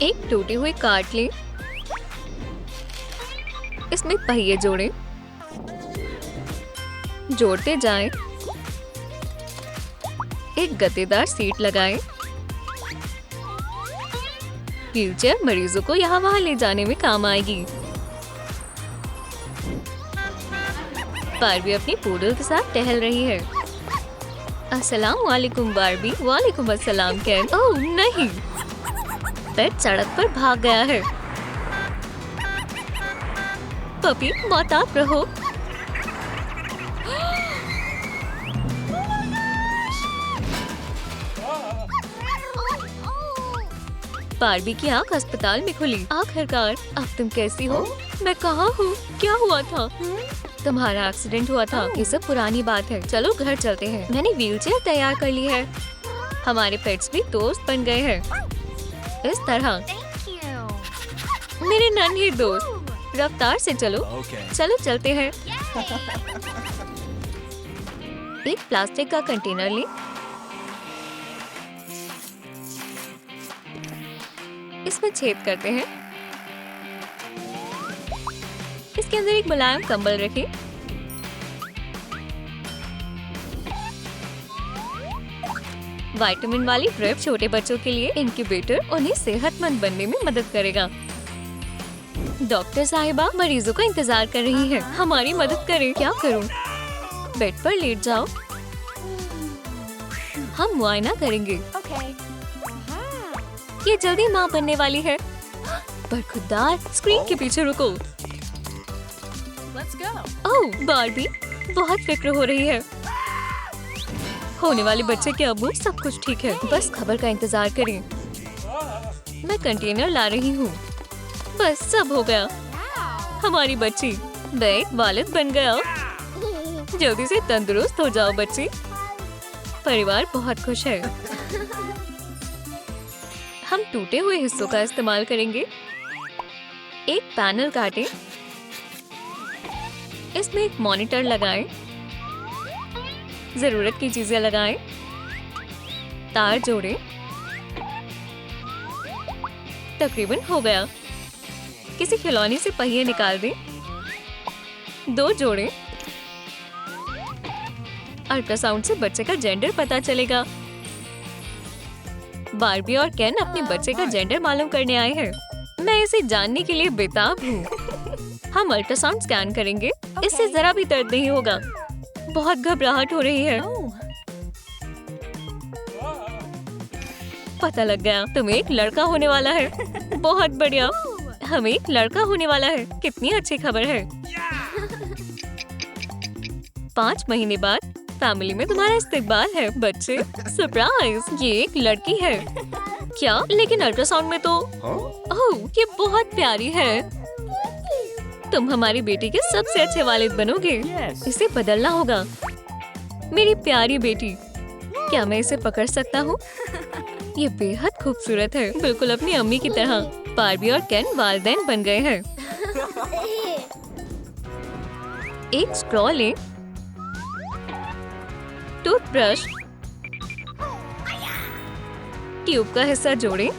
एक टूटी हुई कार्ट लें। इसमें पहिए जोड़ें, जोड़ते जाएं। एक गद्देदार सीट लगाएं। व्हीलचेयर मरीजों को यहाँ वहाँ ले जाने में काम आएगी। बारबी अपनी पूडल के साथ टहल रही है। अस्सलाम वालेकुम बारबी। वालेकुम अस्सलाम कैन। ओह नहीं, पेट सड़क पर भाग गया है। पपी मुताब रहो। बारबी की आंख अस्पताल में खुली। आखिरकार, अब तुम कैसी हो? मैं कहाँ हूँ? क्या हुआ था? तुम्हारा एक्सीडेंट हुआ था। ये सब पुरानी बात है। चलो घर चलते हैं। मैंने व्हीलचेयर तैयार कर ली है। हमारे पेट्स भी दोस्त बन गए हैं। इस तरह मेरे नन्हे दोस्त। रफ्तार से चलो। चलो चलते हैं। एक प्लास्टिक का कंटेनर लें। इसमें छेद करते हैं। इसके अंदर एक मुलायम कंबल रखें। विटामिन वाली ड्रिप छोटे बच्चों के लिए इनक्यूबेटर उन्हें सेहतमंद बनने में मदद करेगा। डॉक्टर साहिबा मरीजों का इंतजार कर रही है। हमारी मदद करें। क्या करूं? बेड पर लेट जाओ। हम मुआयना करेंगे। ये जल्दी माँ बनने वाली है। पर खुददार, स्क्रीन के पीछे रुको। ओह बारबी, बहुत फिक्र हो रही है। होने वाले बच्चे के अब्बू सब कुछ ठीक है। बस खबर का इंतजार करें। मैं कंटेनर ला रही हूँ। बस सब हो गया। हमारी बच्ची बेट वालिद बन गया। जल्दी से तंदुरुस्त हो जाओ बच्ची। परिवार बहुत खुश है। हम टूटे हुए हिस्सों का इस्तेमाल करेंगे। एक पैनल काटें। इसमें एक मॉनिटर लगाएं। जरूरत की चीजें लगाएं। तार जोड़ें। तकरीबन हो गया। किसी खिलौने से पहिए निकाल दें। दो जोड़ें। अल्ट्रासाउंड से बच्चे का जेंडर पता चलेगा। बारबी और केन अपने बच्चे का जेंडर मालूम करने आए हैं। मैं इसे जानने के लिए बेताब हूँ। हम अल्ट्रासाउंड स्कैन करेंगे। इससे जरा भी दर्द नहीं होगा। बहुत घबराहट हो रही है। पता लग गया, तुम्हें एक लड़का होने वाला है। बहुत बढ़िया, हमें एक लड़का होने वाला है। कितनी अच्छी खबर है। 5 महीने बाद फैमिली में तुम्हारा इस्तेकबाल है बच्चे। सरप्राइज, ये एक लड़की है। क्या? लेकिन अल्ट्रासाउंड में तो ओह, ये बहुत प्यारी है। तुम हमारी बेटी के सबसे अच्छे वालिद बनोगे। इसे बदलना होगा। मेरी प्यारी बेटी, क्या मैं इसे पकड़ सकता हूँ? ये बेहद खूबसूरत है, बिल्कुल अपनी अम्मी की तरह। बारबी और केन वालिदैन बन गए हैं। एक स्ट्रॉ लें। टूथब्रश, ट्यूब का हिस्सा जोड़ें।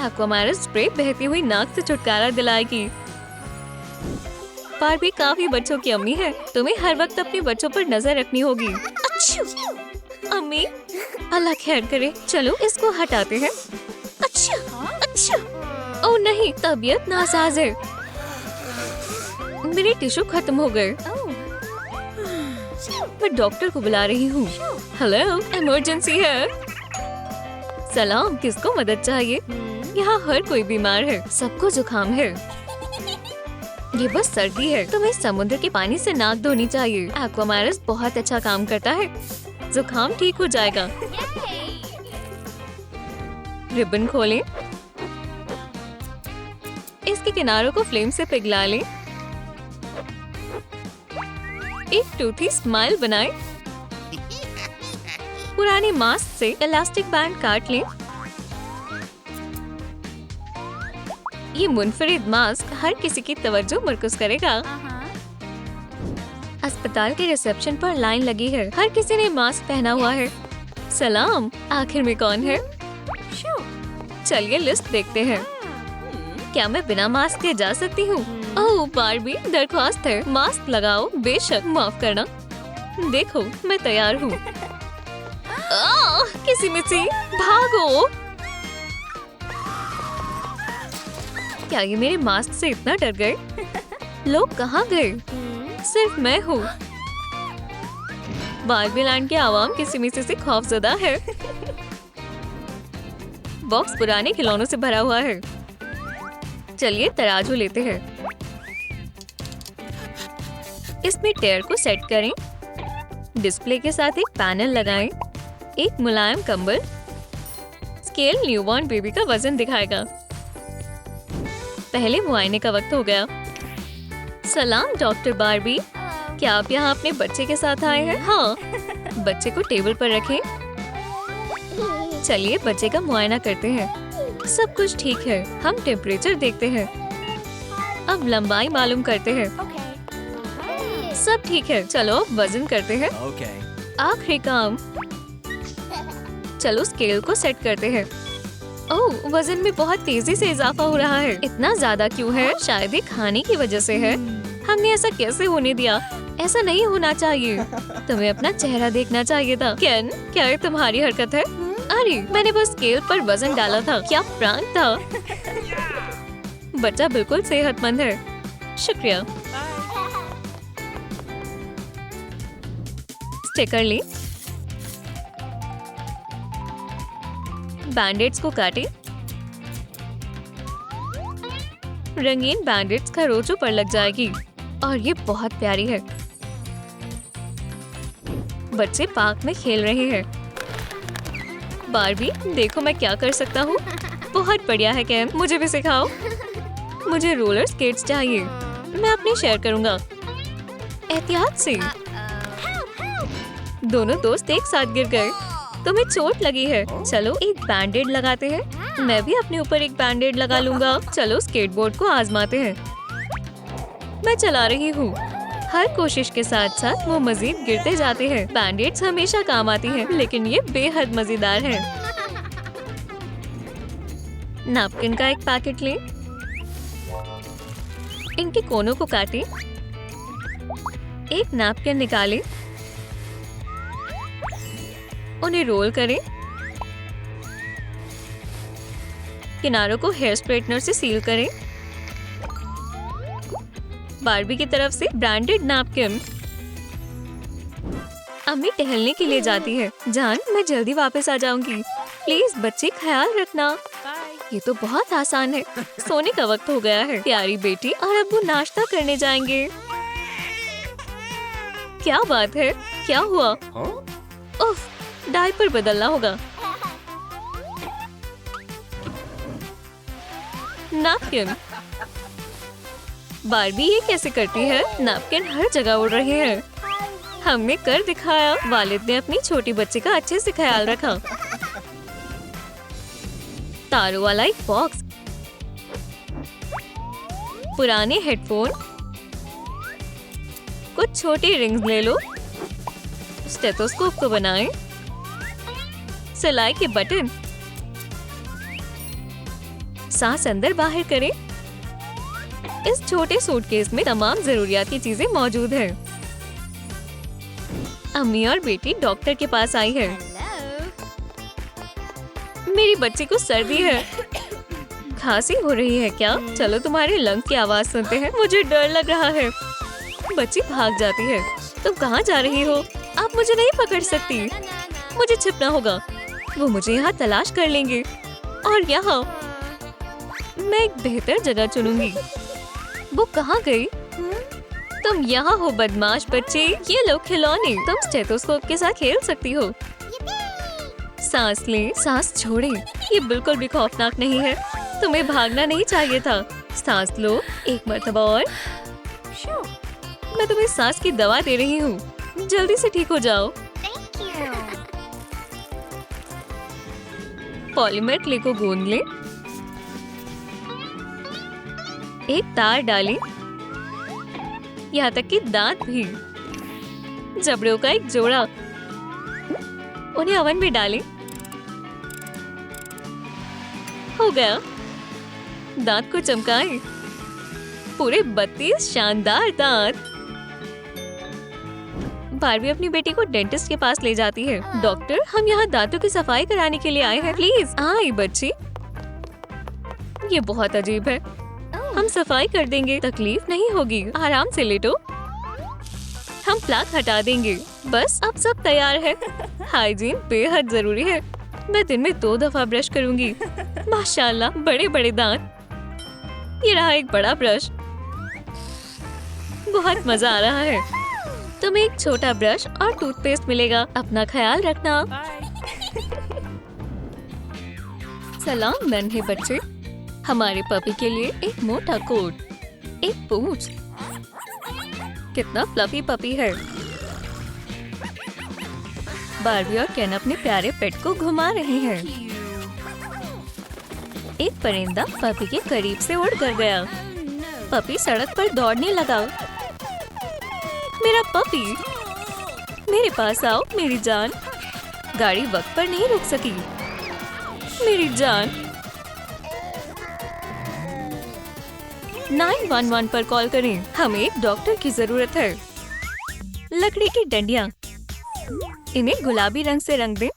एक्वामारिस स्प्रे बहती हुई नाक से छुटकारा दिलाएगी। बारबी काफी बच्चों की अम्मी है। तुम्हें हर वक्त अपने बच्चों पर नजर रखनी होगी। अच्छा अम्मी, अल्लाह खैर करे। चलो इसको हटाते हैं। अच्छा। ओह नहीं, तबीयत नासाज है। मेरे टिश्यू खत्म हो गए। मैं डॉक्टर को बुला रही हूँ। हेलो, इमरजेंसी है। सलाम, किसको मदद चाहिए? यहाँ हर कोई बीमार है। सबको जुकाम है। ये बस सर्दी है। तुम्हें समुद्र के पानी से नाक धोनी चाहिए। एक्वामारिस बहुत अच्छा काम करता है। जुकाम ठीक हो जाएगा। रिबन खोलें। इसके किनारों को फ्लेम से पिघला लें। एक टूथी स्माइल बनाएं। पुराने मास्क से इलास्टिक बैंड काट लें। ये मुनफरिद मास्क हर किसी की तवज्जो मरकूज करेगा। अस्पताल के रिसेप्शन पर लाइन लगी है। हर किसी ने मास्क पहना हुआ है। सलाम, आखिर में कौन है? चलिए लिस्ट देखते हैं। क्या मैं बिना मास्क के जा सकती हूँ? ओह बार्बी, दरख्वास्त है, मास्क लगाओ। बेशक, माफ करना। देखो, मैं तैयार हूँ। किसी में से भागो। क्या ये मेरे मास्क से इतना डर गए? लोग कहाँ गए? सिर्फ मैं हूँ। बार्बी लैंड के आवाम किसी में से खौफजदा है। बॉक्स पुराने खिलौनों से भरा हुआ है। चलिए तराजू लेते हैं। इसमें टेयर को सेट करें। डिस्प्ले के साथ एक पैनल लगाएं। एक मुलायम कंबल। स्केल न्यूबॉर्न बेबी का वजन दिखाएगा। पहले मुआयने का वक्त हो गया। सलाम डॉक्टर बार्बी, क्या आप यहाँ अपने बच्चे के साथ आए हैं? हाँ। बच्चे को टेबल पर रखें। चलिए बच्चे का मुआयना करते हैं। सब कुछ ठीक है। हम टेम्परेचर देखते हैं। अब लंबाई मालूम करते हैं। सब ठीक है। चलो अब वजन करते हैं। आखिरी काम। चलो स्केल को सेट करते हैं। ओह, वजन में बहुत तेजी से इजाफा हो रहा है। इतना ज्यादा क्यों है? शायद ये खाने की वजह से है। हमने ऐसा कैसे होने दिया? ऐसा नहीं होना चाहिए। तुम्हें अपना चेहरा देखना चाहिए था। केन, क्या ये तुम्हारी हरकत है? अरे, मैंने बस स्केल पर वजन डाला था। क्या प्रैंक था? बच्चा बिल्कुल सेहतमंद है। शुक्रिया। स्टिकर ले। बैंडेड्स को काटें। रंगीन बैंडेड्स खरोंचों पर लग जाएगी और ये बहुत प्यारी है। बच्चे पार्क में खेल रहे हैं। बार्बी, देखो मैं क्या कर सकता हूँ। बहुत बढ़िया है कैम, मुझे भी सिखाओ। मुझे रोलर स्केट्स चाहिए। मैं अपने शेयर करूँगा। एहतियात से। दोनों दोस्त एक साथ गिर गए। तुम्हें चोट लगी है। चलो एक बैंडेड लगाते हैं। मैं भी अपने ऊपर एक बैंडेड लगा लूंगा। चलो स्केटबोर्ड को आजमाते हैं। मैं चला रही हूँ। हर कोशिश के साथ साथ वो मजीद गिरते जाते हैं। बैंडेड्स हमेशा काम आती हैं, लेकिन ये बेहद मजेदार है। नैपकिन का एक पैकेट लें। इनके कोनों को काटें। एक नैपकिन निकालें। उन्हें रोल करें। किनारों को हेयर स्ट्रेटनर से सील करें। बार्बी की तरफ से ब्रांडेड नैपकिन। अम्मी टहलने के लिए जाती है। जान, मैं जल्दी वापस आ जाऊंगी। प्लीज बच्चे ख्याल रखना। ये तो बहुत आसान है। सोने का वक्त हो गया है। प्यारी बेटी और अब्बू नाश्ता करने जाएंगे। क्या बात है? क्या हुआ? उफ, डायपर बदलना होगा। नैपकिन। बार्बी ये कैसे करती है? नैपकिन हर जगह उड़ रहे हैं। हमने कर दिखाया। वालिद ने अपनी छोटी बच्ची का अच्छे से ख्याल रखा। तारों वाला एक बॉक्स। पुराने हेडफोन। कुछ छोटी रिंग्स ले लो। स्टेथोस्कोप को बनाएं। सिलाई के बटन। सांस अंदर बाहर करें। इस छोटे सूटकेस में तमाम जरूरियात की चीजें मौजूद हैं। अम्मी और बेटी डॉक्टर के पास आई है। मेरी बच्ची को सर्दी है। खांसी हो रही है क्या? चलो तुम्हारे लंग्स की आवाज सुनते हैं। मुझे डर लग रहा है। बच्ची भाग जाती है। तुम कहाँ जा रही हो? आप मुझे नहीं पकड़ सकती। मुझे छिपना होगा। वो मुझे यहाँ तलाश कर लेंगे। और यहाँ मैं एक बेहतर जगह चुनूंगी। वो कहाँ गई? तुम यहाँ हो बदमाश बच्चे। ये लो खिलौने। तुम स्टेथोस्कोप के साथ खेल सकती हो। सांस ले, सांस छोड़े। ये बिल्कुल भी खौफनाक नहीं है। तुम्हें भागना नहीं चाहिए था। सांस लो, एक मर्तबा और। मैं तुम्हें सांस की दवा दे रही हूँ। जल्दी से ठीक हो जाओ। पॉलीमर क्ले को गूंद ले। एक तार डालें। यहाँ तक कि दांत भी। जबड़ों का एक जोड़ा। उन्हें ओवन में डालें। हो गया। दांत को चमकाएं। पूरे 32 शानदार दांत। बारबी अपनी बेटी को डेंटिस्ट के पास ले जाती है। डॉक्टर, हम यहाँ दांतों की सफाई कराने के लिए आए हैं। प्लीज आए बच्ची। ये बहुत अजीब है। हम सफाई कर देंगे, तकलीफ नहीं होगी। आराम से लेटो। हम प्लाक हटा देंगे। बस अब सब तैयार है। हाइजीन बेहद जरूरी है। मैं दिन में 2 दफा ब्रश करूंगी। माशाल्लाह, बड़े बड़े दांत। ये रहा एक बड़ा ब्रश। बहुत मजा आ रहा है। तुम्हें एक छोटा ब्रश और टूथपेस्ट मिलेगा। अपना ख्याल रखना। सलाम नन्हे बच्चे। हमारे पपी के लिए एक मोटा कोट, एक पूंछ। कितना फ्लफी पपी है। बारबी और केन अपने प्यारे पेट को घुमा रहे हैं। एक परिंदा पपी के करीब से उड़ कर गया। पपी सड़क पर दौड़ने लगा। मेरा पपी, मेरे पास आओ मेरी जान। गाड़ी वक्त पर नहीं रुक सकी। मेरी जान। 911 पर कॉल करें। हमें एक डॉक्टर की जरूरत है। लकड़ी की डंडियां, इन्हें गुलाबी रंग से रंग दें।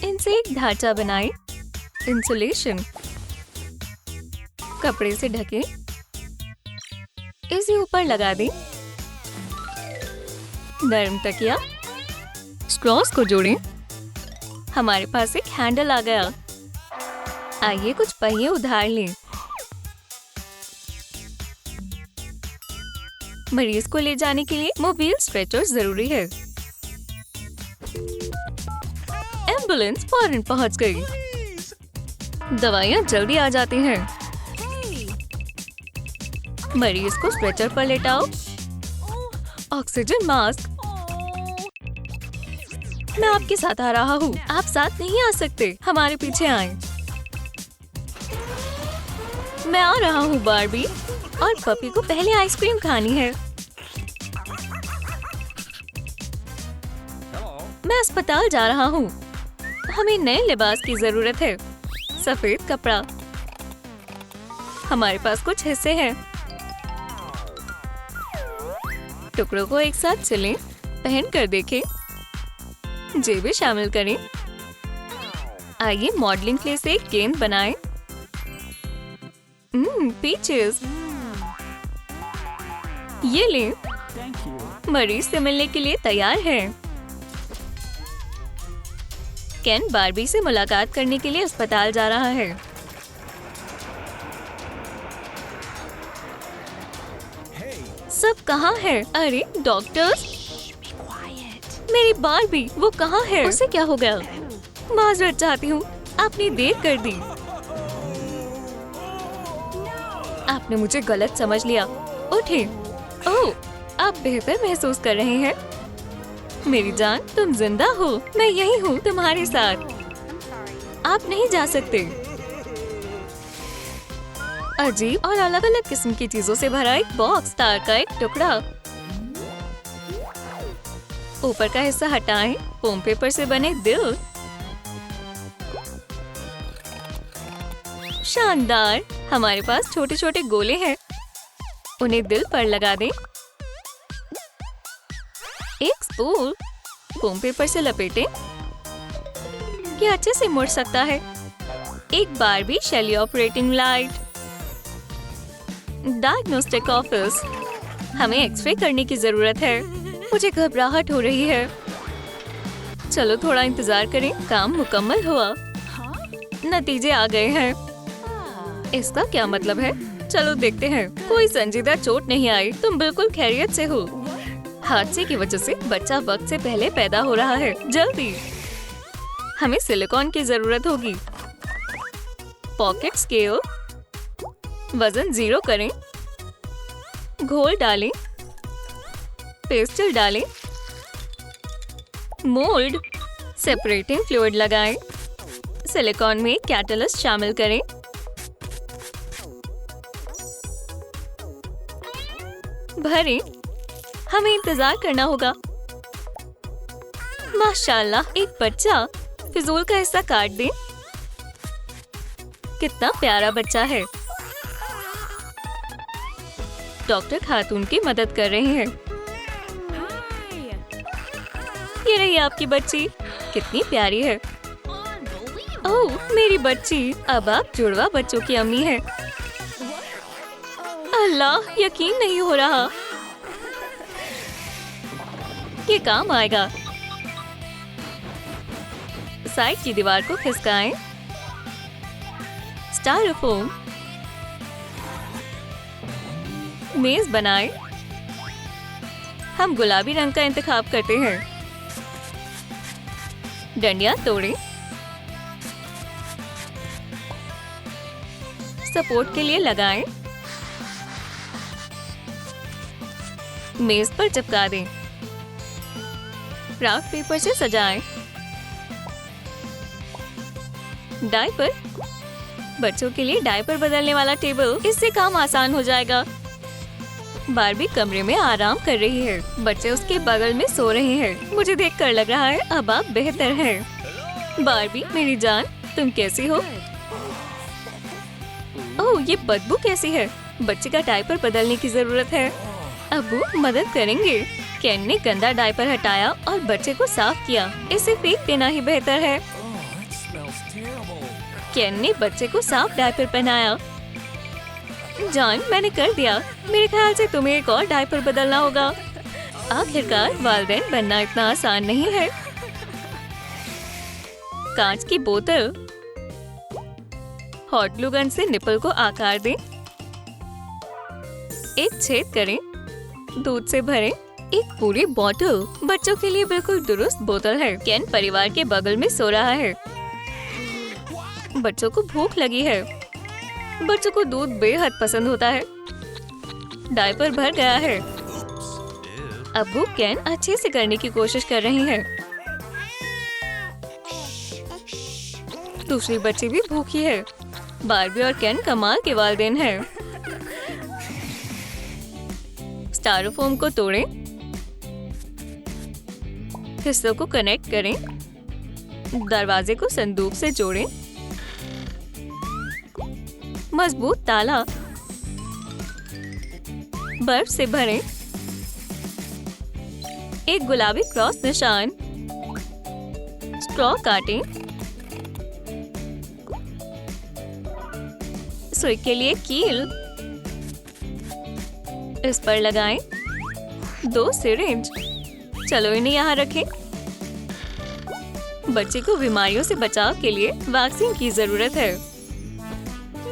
इनसे एक ढांचा बनाएं। इंसुलेशन। कपड़े से ढकें। इसे ऊपर लगा दें। नरम तकिया। स्ट्रॉस को जोड़ें। हमारे पास एक हैंडल आ गया। आइए कुछ पहिए उधार लें। मरीज को ले जाने के लिए मोबाइल स्ट्रेचर जरूरी है। एम्बुलेंस फौरन पहुंच गई। दवाइयाँ जल्दी आ जाती हैं। मरीज को स्ट्रेचर पर लेटाओ। Oxygen mask. मैं आपके साथ आ रहा हूँ। आप साथ नहीं आ सकते। हमारे पीछे आएं। मैं आ रहा हूँ बारबी। और पपी को पहले आइसक्रीम खानी है। मैं अस्पताल जा रहा हूँ। हमें नए लिबास की जरूरत है। सफेद कपड़ा। हमारे पास कुछ हिस्से हैं। टुकड़ों को एक साथ सिलें। पहन कर देखें। जेबें शामिल करें। आइए मॉडलिंग क्ले से एक गेंद बनाएं। पीचेस। ये लें। मरीज से मिलने के लिए तैयार है। केन बारबी से मुलाकात करने के लिए अस्पताल जा रहा है। सब कहाँ है? अरे डॉक्टर्स, मेरी बारबी, वो कहाँ है? उसे क्या हो गया? माजरत चाहती हूँ, आपने देर कर दी। आपने मुझे गलत समझ लिया। उठे। ओह, आप बेहतर महसूस कर रहे हैं। मेरी जान, तुम जिंदा हो। मैं यही हूँ तुम्हारे साथ। आप नहीं जा सकते। अजीब और अलग अलग किस्म की चीजों से भरा एक बॉक्स। तार का एक टुकड़ा। ऊपर का हिस्सा हटाएं। फोम पेपर से बने दिल। शानदार। हमारे पास छोटे छोटे गोले हैं। उन्हें दिल पर लगा दें। एक स्पूल। फोम पेपर से लपेटें। ये अच्छे से मुड़ सकता है। एक बारबी शेली ऑपरेटिंग लाइट। Diagnostic office. हमें एक्सरे करने की जरूरत है। मुझे घबराहट हो रही है। चलो थोड़ा इंतजार करें। काम मुकम्मल हुआ। नतीजे आ गए हैं। इसका क्या मतलब है? चलो देखते हैं। कोई संजीदा चोट नहीं आई। तुम बिल्कुल खैरियत से हो। हादसे की वजह से बच्चा वक्त से पहले पैदा हो रहा है। जल्दी। हमें सिलिकॉन की जरूरत होगी। Pocket scale. वजन 0 करें। घोल डालें। पेस्टल डालें। मोल्ड। सेपरेटिंग फ्लूइड लगाएं। सिलिकॉन में कैटलिस्ट शामिल करें। भरें। हमें इंतजार करना होगा। माशाल्लाह, एक बच्चा। फिजूल का हिस्सा काट दे। कितना प्यारा बच्चा है। डॉक्टर खातून की मदद कर रहे हैं। ये रही आपकी बच्ची, कितनी प्यारी है। ओह, मेरी बच्ची। अब आप जुड़वा बच्चों की अम्मी है। अल्लाह, यकीन नहीं हो रहा। ये काम आएगा। साइड की दीवार को खिसकाएं। स्टाइरोफोम मेज बनाएं। हम गुलाबी रंग का इंतखाब करते हैं। डंडियां तोड़ें। सपोर्ट के लिए लगाएं। मेज पर चिपका दें। क्राफ्ट पेपर से सजाएं। डायपर, बच्चों के लिए डायपर बदलने वाला टेबल, इससे काम आसान हो जाएगा। बारबी कमरे में आराम कर रही है। बच्चे उसके बगल में सो रहे हैं। मुझे देखकर लग रहा है अब आप बेहतर हैं। बारबी मेरी जान, तुम कैसी हो? ओह, ये बदबू कैसी है? बच्चे का डायपर बदलने की जरूरत है। अब्बू मदद करेंगे। केन ने गंदा डायपर हटाया और बच्चे को साफ किया। इसे फेंक देना ही बेहतर है। केन ने बच्चे को साफ डायपर पहनाया। जान, मैंने कर दिया। मेरे ख्याल से तुम्हें एक और डायपर बदलना होगा। आखिरकार वालिदैन बनना इतना आसान नहीं है। कांच की बोतल, हॉट ग्लू गन से निपल को आकार दें। एक छेद करें। दूध से भरें। एक पूरी बोतल बच्चों के लिए बिल्कुल दुरुस्त बोतल है। केन परिवार के बगल में सो रहा है। बच्चों को भूख लगी है। बच्चों को दूध बेहद पसंद होता है। डायपर भर गया है। अब्बू केन अच्छे से करने की कोशिश कर रही हैं। दूसरी बच्ची भी भूखी है। बारबी और केन कमाल के वालिदैन हैं। स्टाइरोफोम को तोड़ें। हिस्सों को कनेक्ट करें। दरवाजे को संदूक से जोड़ें। मजबूत ताला, बर्फ से भरें। एक गुलाबी क्रॉस निशान। स्ट्रॉ काटें। सुई के लिए कील, इस पर लगाएं। 2 सिरिंज, चलो इन्हें यहाँ रखें। बच्चे को बीमारियों से बचाव के लिए वैक्सीन की जरूरत है।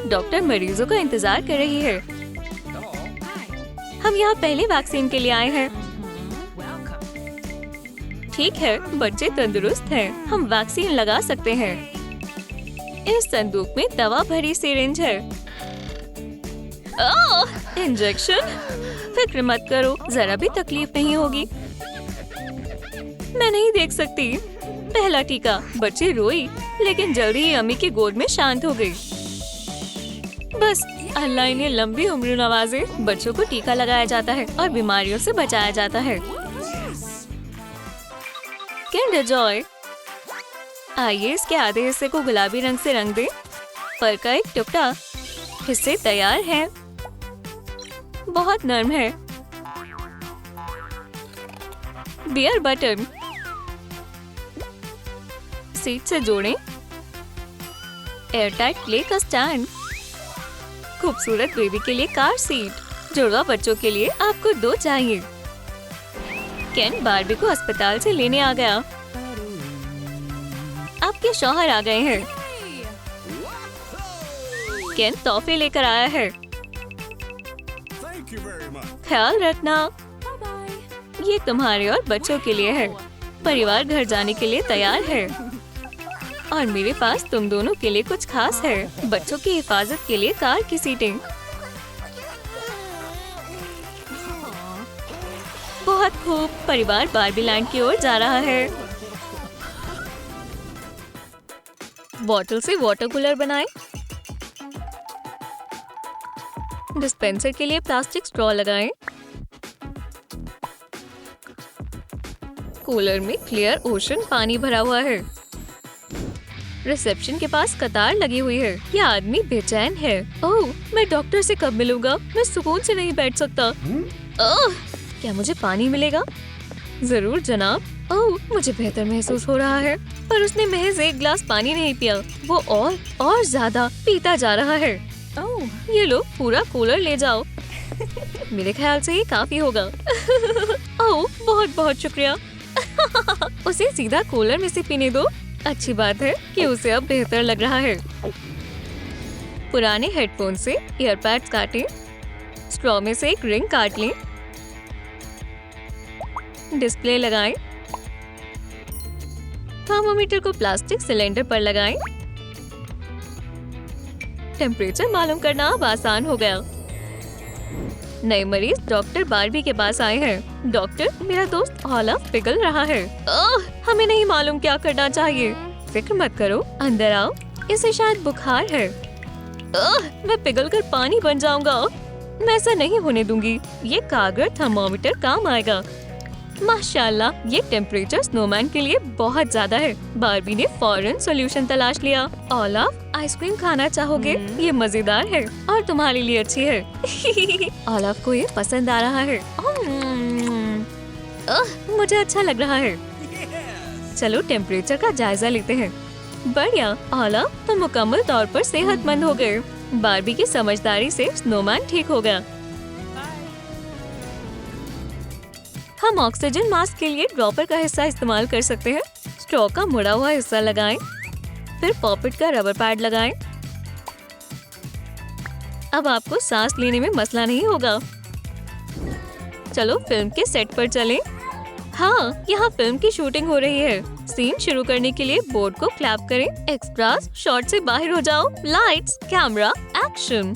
डॉक्टर मरीजों का इंतजार कर रही है। हम यहाँ पहले वैक्सीन के लिए आए हैं। ठीक है, बच्चे तंदुरुस्त हैं। हम वैक्सीन लगा सकते हैं। इस संदूक में दवा भरी सिरिंज है। इंजेक्शन? फिक्र मत करो, जरा भी तकलीफ नहीं होगी। मैं नहीं देख सकती। पहला टीका। बच्ची रोई, लेकिन जल्दी ही अम्मी की गोद में शांत हो गई। बस अल्लाह इन्हें लंबी उम्र नवाजे। बच्चों को टीका लगाया जाता है और बीमारियों से बचाया जाता है। Kinder Joy. आइए इसके आधे हिस्से को गुलाबी रंग से रंग दें। फर का एक टुकड़ा। हिस्से तैयार हैं। बहुत नरम है। बियर बटन, सीट से जोड़ें। एयरटाइट प्ले का स्टैंड। खूबसूरत बेबी के लिए कार सीट। जुड़वा बच्चों के लिए आपको 2 चाहिए। केन बारबी को अस्पताल से लेने आ गया। आपके शौहर आ गए हैं। केन तोहफे लेकर आया है। ख्याल रखना। ये तुम्हारे और बच्चों के लिए है। परिवार घर जाने के लिए तैयार है और मेरे पास तुम दोनों के लिए कुछ खास है। बच्चों की हिफाजत के लिए कार की सीटें। बहुत खूब। परिवार बारबी लैंड की ओर जा रहा है। बॉटल से वाटर कूलर बनाएं। डिस्पेंसर के लिए प्लास्टिक स्ट्रॉ लगाएं। कूलर में क्लियर ओशन पानी भरा हुआ है। रिसेप्शन के पास कतार लगी हुई है। ये आदमी बेचैन है। ओह, मैं डॉक्टर से कब मिलूंगा? मैं सुकून से नहीं बैठ सकता। ओह, क्या मुझे पानी मिलेगा? जरूर जनाब। ओह, मुझे बेहतर महसूस हो रहा है। पर उसने महज एक गिलास पानी नहीं पिया, वो और ज्यादा पीता जा रहा है। ओह, ये लो, पूरा कूलर ले जाओ। मेरे ख्याल से ये काफी होगा। ओह, बहुत बहुत शुक्रिया। उसे सीधा कूलर में से पीने दो। अच्छी बात है कि उसे अब बेहतर लग रहा है। पुराने हेडफोन से ईयरपैड्स काटें। स्ट्रॉ में से एक रिंग काट लें। डिस्प्ले लगाएं। थर्मोमीटर को प्लास्टिक सिलेंडर पर लगाएं। टेम्परेचर मालूम करना अब आसान हो गया। नए मरीज डॉक्टर बारबी के पास आए हैं। डॉक्टर, मेरा दोस्त ऑलिव पिघल रहा है। हमें नहीं मालूम क्या करना चाहिए। फिक्र मत करो, अंदर आओ। इसे शायद बुखार है। मैं पिघलकर पानी बन जाऊंगा। मैं ऐसा नहीं होने दूंगी। ये कारगर थर्मोमीटर काम आएगा। माशाल्लाह, ये टेम्परेचर स्नोमैन के लिए बहुत ज्यादा है। बारबी ने फौरन सॉल्यूशन तलाश लिया। ऑलिव, आइसक्रीम खाना चाहोगे? ये मजेदार है और तुम्हारे लिए अच्छी है। ऑलिव को ये पसंद आ रहा है। मुझे अच्छा लग रहा है। चलो टेम्परेचर का जायजा लेते हैं। बढ़िया ऑलिव, तुम मुकम्मल तौर पर सेहतमंद हो गए। बारबी की समझदारी से स्नोमैन ठीक हो गया। हम ऑक्सीजन मास्क के लिए ड्रॉपर का हिस्सा इस्तेमाल कर सकते हैं। स्ट्रॉ का मुड़ा हुआ हिस्सा लगाएं, फिर पॉपिट का रबर पैड लगाएं। अब आपको सांस लेने में मसला नहीं होगा। चलो फिल्म के सेट पर चलें। हाँ, यहाँ फिल्म की शूटिंग हो रही है। सीन शुरू करने के लिए बोर्ड को क्लैप करें। एक्स्ट्रास, शॉट से बाहर हो जाओ। Lights, camera, action.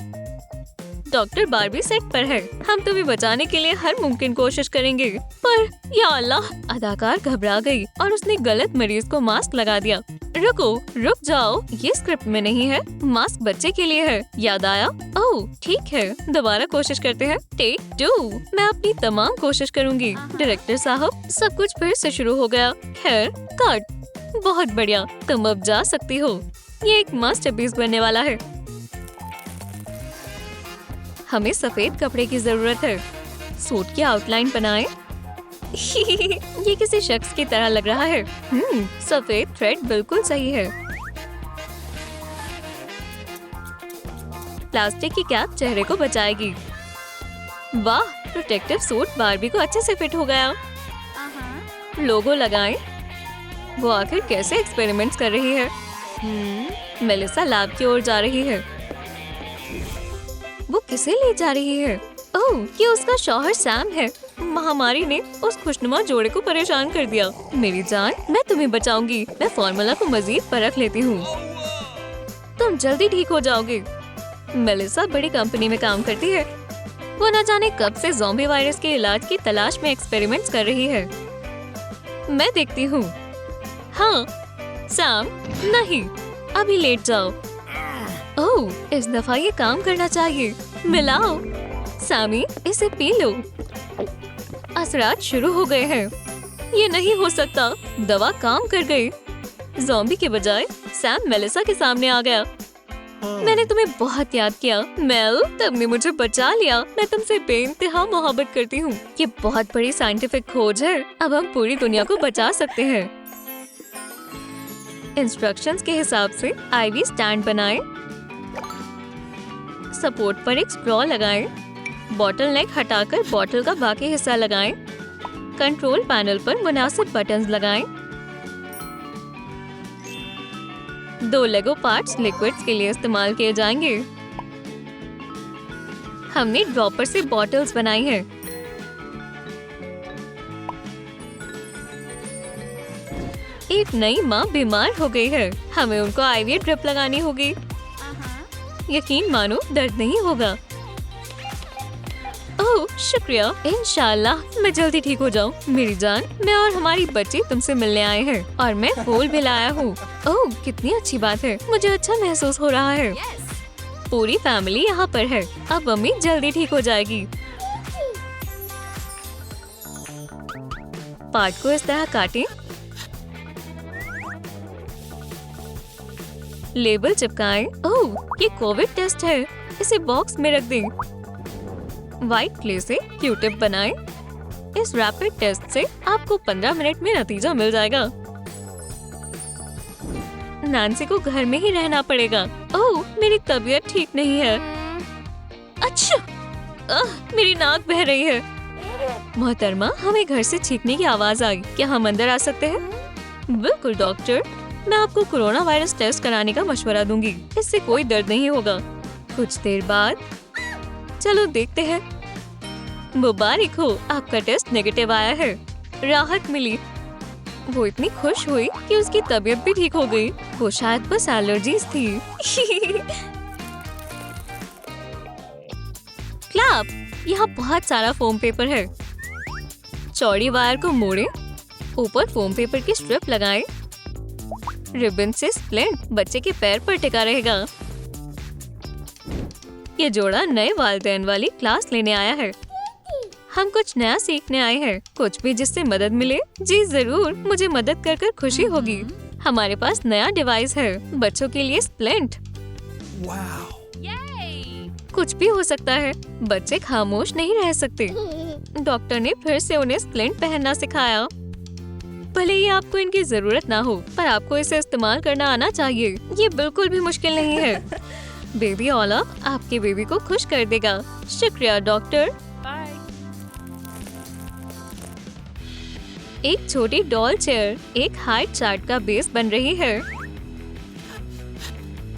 Doctor Barbie set पर है। हम तुम्हें बचाने के लिए हर मुमकिन कोशिश करेंगे। पर या अल्लाह, अदाकार घबरा गई और उसने गलत मरीज को मास्क लगा दिया। रुक जाओ, ये स्क्रिप्ट में नहीं है। मास्क बच्चे के लिए है। याद आया? ओह ठीक है, दोबारा कोशिश करते हैं। टेक 2। मैं अपनी तमाम कोशिश करूंगी। डायरेक्टर साहब, सब कुछ फिर से शुरू हो गया। खैर, कट। बहुत बढ़िया, तुम अब जा सकती हो। ये एक मास्टरपीस बनने वाला है। हमें सफेद कपड़े की जरूरत है। सूट की आउटलाइन बनाएं। ये किसी शख्स की तरह लग रहा है। सफेद थ्रेड बिल्कुल सही है। प्लास्टिक की कैप चेहरे को बचाएगी। वाह, प्रोटेक्टिव सूट बारबी को अच्छे से फिट हो गया। लोगो लगाएं। वो आखिर कैसे एक्सपेरिमेंट्स कर रही है? मेलिसा लैब की ओर जा रही है। वो किसे ले जा रही है? ओह, ये उसका शौहर सैम है। महामारी ने उस खुशनुमा जोड़े को परेशान कर दिया। मेरी जान, मैं तुम्हें बचाऊंगी। मैं फॉर्मूला को मजीद परख लेती हूँ। तुम जल्दी ठीक हो जाओगे। मेलिसा बड़ी कंपनी में काम करती है। वो न जाने कब से ज़ॉम्बी वायरस के इलाज की तलाश में एक्सपेरिमेंट्स कर रही है। मैं देखती हूँ। हाँ, सैम, नहीं, अभी लेट जाओ। ओह, इस दफा ये काम करना चाहिए। मिलाओ। सामी, इसे पी लो। असरात शुरू हो गए हैं। ये नहीं हो सकता। दवा काम कर गई। ज़ॉम्बी के बजाय सैम मेलिसा के सामने आ गया। मैंने तुम्हें बहुत याद किया मेल, तुमने मुझे बचा लिया। मैं तुमसे बेइंतहा मोहब्बत करती हूँ। ये बहुत बड़ी साइंटिफिक खोज है। अब हम पूरी दुनिया को बचा सकते हैं। इंस्ट्रक्शंस के हिसाब से आईवी स्टैंड बनाएं। सपोर्ट पर एक स्ट्रॉ लगाएं। बॉटल नेक हटाकर बॉटल का बाकी हिस्सा लगाएं। कंट्रोल पैनल पर मुनासिब बटन्स लगाएं। 2 लेगो पार्ट्स लिक्विड्स के लिए इस्तेमाल किए जाएंगे। हमने ड्रॉपर से बॉटल्स बनाई हैं। एक नई माँ बीमार हो गई है। हमें उनको आईवी ड्रिप लगानी होगी। यकीन मानो, दर्द नहीं होगा। ओह शुक्रिया। इंशाल्लाह मैं जल्दी ठीक हो जाऊँ। मेरी जान, मैं और हमारी बच्ची तुमसे मिलने आए हैं और मैं फूल भी लाया हूँ। ओह कितनी अच्छी बात है। मुझे अच्छा महसूस हो रहा है। पूरी फैमिली यहाँ पर है। अब मम्मी जल्दी ठीक हो जाएगी। पार्ट को इस तरह काटें, लेबल चिपकाएं। ओह, ये कोविड टेस्ट है, इसे बॉक्स में रख दें। व्हाइट क्ले से क्यूटिप बनाएं। इस रैपिड टेस्ट से आपको 15 मिनट में नतीजा मिल जाएगा। नैन्सी को घर में ही रहना पड़ेगा। ओह, मेरी तबीयत ठीक नहीं है। अच्छा, मेरी नाक बह रही है। मोहतरमा, हमें घर से छींकने की आवाज आई। क्या हम अंदर आ सकते हैं? बिल्कुल डॉक्टर, मैं आपको कोरोना वायरस टेस्ट कराने का मशवरा दूंगी। इससे कोई दर्द नहीं होगा। कुछ देर बाद चलो देखते हैं। मुबारक हो, आपका टेस्ट नेगेटिव आया है। राहत मिली। वो इतनी खुश हुई कि उसकी तबीयत भी ठीक हो गई। वो शायद बस एलर्जीज थी। क्लैप, यहाँ बहुत सारा फोम पेपर है। चौड़ी वायर को मोड़ें, ऊपर फोम पेपर की स्ट्रिप लगाएं। रिबन से स्प्लिंट बच्चे के पैर पर टिका रहेगा। ये जोड़ा नए वालिदैन वाली क्लास लेने आया है। हम कुछ नया सीखने आए हैं। कुछ भी जिससे मदद मिले। जी जरूर, मुझे मदद कर कर खुशी होगी। हमारे पास नया डिवाइस है बच्चों के लिए स्प्लिंट। कुछ भी हो सकता है, बच्चे खामोश नहीं रह सकते। डॉक्टर ने फिर से उन्हें स्प्लिंट पहनना सिखाया। भले ही आपको इनकी जरूरत ना हो, पर आपको इसे इस्तेमाल करना आना चाहिए। ये बिल्कुल भी मुश्किल नहीं है। बेबी ओला आपके बेबी को खुश कर देगा। शुक्रिया डॉक्टर। एक छोटी डॉल चेयर एक हाइट चार्ट का बेस बन रही है।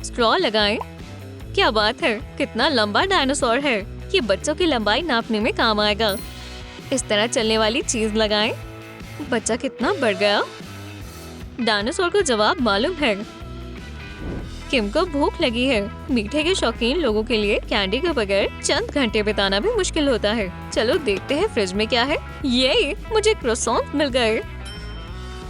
स्ट्रॉ लगाएं। क्या बात है, कितना लंबा डायनासोर है। ये बच्चों की लंबाई नापने में काम आएगा। इस तरह चलने वाली चीज लगाएं। बच्चा कितना बढ़ गया। डायनासोर को जवाब मालूम है। किम को भूख लगी है। मीठे के शौकीन लोगों के लिए कैंडी के बगैर चंद घंटे बिताना भी मुश्किल होता है। चलो देखते हैं फ्रिज में क्या है। ये मुझे क्रोसॉन्ट मिल गए।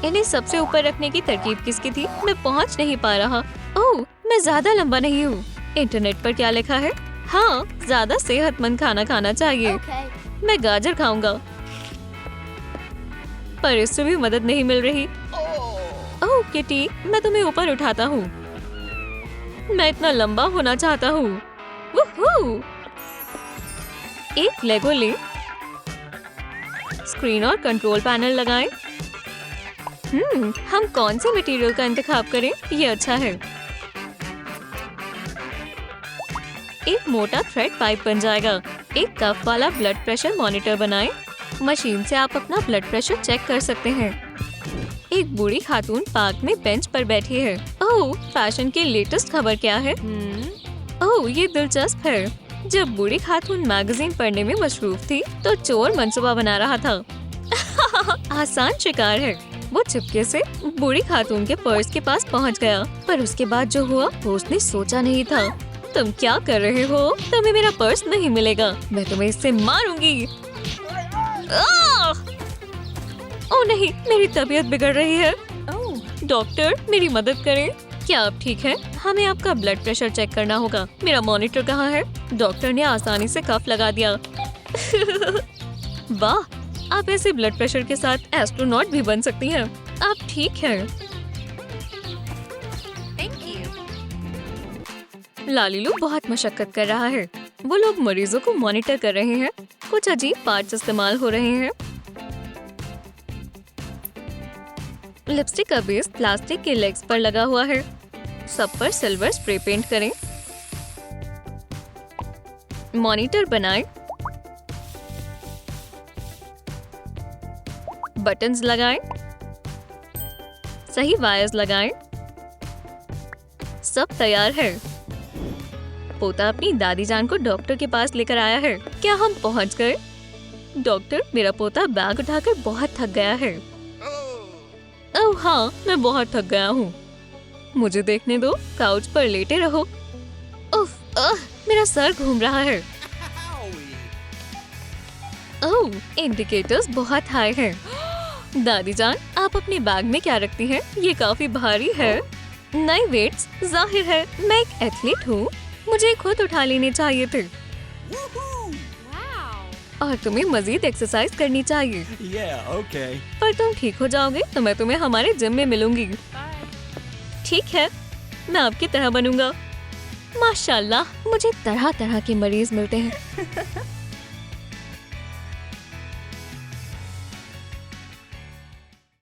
इन्हें सबसे ऊपर रखने की तरकीब किसकी थी? मैं पहुंच नहीं पा रहा। ओह, मैं ज्यादा लंबा नहीं हूँ। इंटरनेट पर क्या लिखा है? हाँ, ज्यादा सेहतमंद खाना खाना चाहिए। मैं गाजर खाऊंगा, पर इससे भी मदद नहीं मिल रही। ओह किटी, मैं तुम्हें ऊपर उठाता हूँ। मैं इतना लंबा होना चाहता हूँ। वूहू! एक लेगो ले, स्क्रीन और कंट्रोल पैनल लगाएं। हम कौन से मटेरियल का इंतखाब करें? ये अच्छा है। एक मोटा थ्रेड पाइप बन जाएगा। एक कप वाला ब्लड प्रेशर मॉनिटर बनाएं। मशीन से आप अपना ब्लड प्रेशर चेक कर सकते हैं। एक बूढ़ी खातून पार्क में बेंच पर बैठी है। ओह, फैशन की लेटेस्ट खबर क्या है? ओह, ये दिलचस्प है। जब बूढ़ी खातून मैगजीन पढ़ने में मशरूफ थी, तो चोर मंसूबा बना रहा था। आसान शिकार है। वो चुपके से बूढ़ी खातून के पर्स के पास पहुंच गया, पर उसके बाद जो हुआ वो उसने सोचा नहीं था। तुम क्या कर रहे हो? तुम्हें मेरा पर्स नहीं मिलेगा। मैं तुम्हें इससे मारूंगी। ओह नहीं, मेरी तबीयत बिगड़ रही है। डॉक्टर, मेरी मदद करें। क्या आप ठीक हैं? हमें आपका ब्लड प्रेशर चेक करना होगा। मेरा मॉनिटर कहाँ है? डॉक्टर ने आसानी से कफ लगा दिया। वाह, आप ऐसे ब्लड प्रेशर के साथ एस्ट्रोनॉट भी बन सकती हैं। आप ठीक हैं। लालीलू बहुत मशक्कत कर रहा है। वो लोग मरीजों को मॉनिटर कर रहे हैं। कुछ अजीब पार्ट्स इस्तेमाल हो रहे हैं। लिपस्टिक का बेस प्लास्टिक के लेग्स पर लगा हुआ है। सब पर सिल्वर स्प्रे पेंट करें। मॉनिटर बनाएं। बटन्स लगाएं। सही वायर्स लगाएं। सब तैयार है। पोता अपनी दादी जान को डॉक्टर के पास लेकर आया है। क्या हम पहुंच गए? डॉक्टर, मेरा पोता बैग उठाकर बहुत थक गया है। ओह हाँ, मैं बहुत थक गया हूँ। मुझे देखने दो। काउच पर लेटे रहो। उफ, मेरा सर घूम रहा है। ओह, इंडिकेटर्स बहुत हाई हैं। दादी जान, आप अपने बैग में क्या रखती हैं? ये काफी भारी है। नए वेट्स, जाहिर है मैं एक एथलीट हूँ। मुझे खुद उठा लेने चाहिए थे। और तुम्हें मजीद एक्सरसाइज करनी चाहिए। Yeah, okay. पर तुम ठीक हो जाओगे तो मैं तुम्हें हमारे जिम में मिलूंगी। ठीक है, मैं आपकी तरह बनूंगा। माशाल्लाह, मुझे तरह तरह के मरीज मिलते हैं।